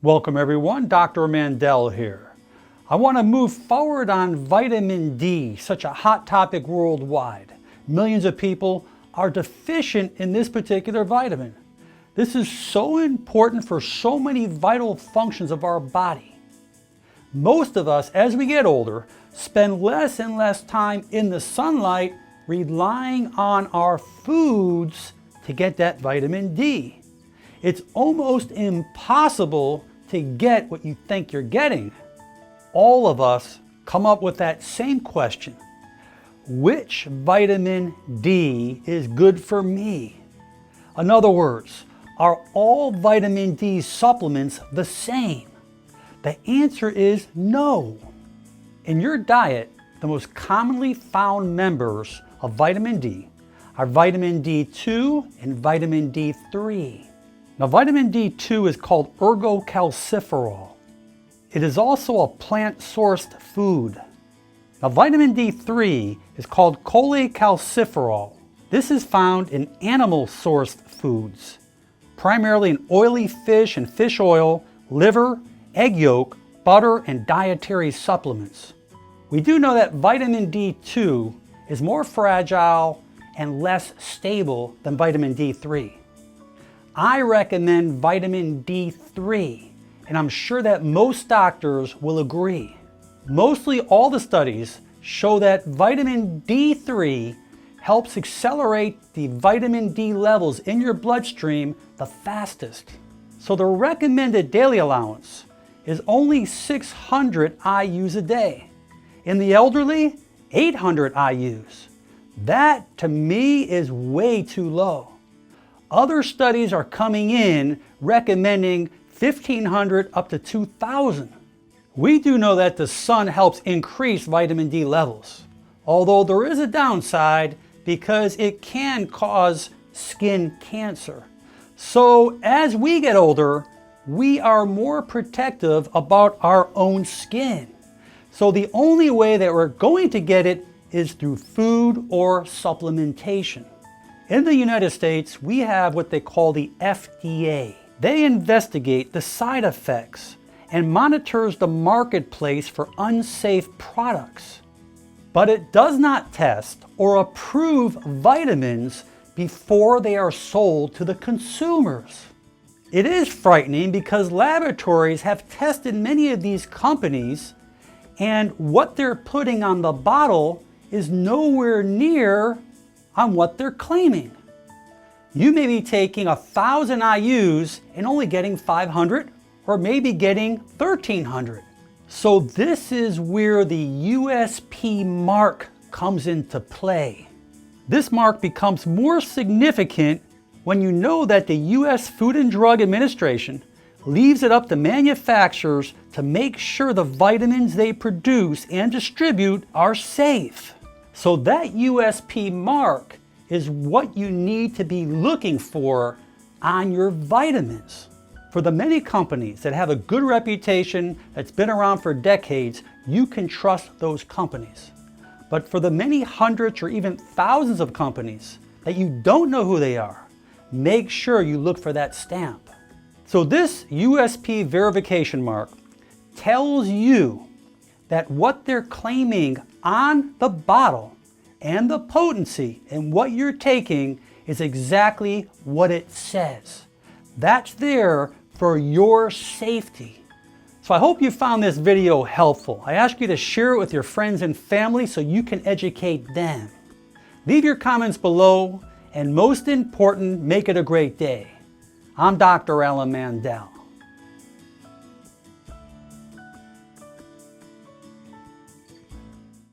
Welcome everyone, Dr. Mandell here. I want to move forward on vitamin D, such a hot topic worldwide. Millions of people are deficient in this particular vitamin. This is so important for so many vital functions of our body. Most of us, as we get older, spend less and less time in the sunlight relying on our foods to get that vitamin D. It's almost impossible to get what you think you're getting. All of us come up with that same question. Which vitamin D is good for me? In other words, are all vitamin D supplements the same? The answer is no. In your diet, the most commonly found members of vitamin D are vitamin D2 and vitamin D3. Now, vitamin D2 is called ergocalciferol. It is also a plant-sourced food. Now, vitamin D3 is called cholecalciferol. This is found in animal-sourced foods, primarily in oily fish and fish oil, liver, egg yolk, butter, and dietary supplements. We do know that vitamin D2 is more fragile and less stable than vitamin D3. I recommend vitamin D3, and I'm sure that most doctors will agree. Mostly all the studies show that vitamin D3 helps accelerate the vitamin D levels in your bloodstream the fastest. So the recommended daily allowance is only 600 IUs a day. In the elderly, 800 IUs. That, to me, is way too low. Other studies are coming in recommending 1,500 up to 2,000. We do know that the sun helps increase vitamin D levels, although there is a downside because it can cause skin cancer. So as we get older, we are more protective about our own skin. So the only way that we're going to get it is through food or supplementation. In the United States, we have what they call the FDA. They investigate the side effects and monitors the marketplace for unsafe products. But it does not test or approve vitamins before they are sold to the consumers. It is frightening because laboratories have tested many of these companies, and what they're putting on the bottle is nowhere near on what they're claiming. You may be taking 1,000 IUs and only getting 500, or maybe getting 1,300. So this is where the USP Mark comes into play. This mark becomes more significant when you know that the US Food and Drug Administration leaves it up to manufacturers to make sure the vitamins they produce and distribute are safe. So that USP mark is what you need to be looking for on your vitamins. For the many companies that have a good reputation that's been around for decades, you can trust those companies. But for the many hundreds or even thousands of companies that you don't know who they are, make sure you look for that stamp. So this USP verification mark tells you that what they're claiming on the bottle and the potency and what you're taking is exactly what it says. That's there for your safety. So I hope you found this video helpful. I ask you to share it with your friends and family so you can educate them. Leave your comments below, and most important, make it a great day. I'm Dr. Mandell.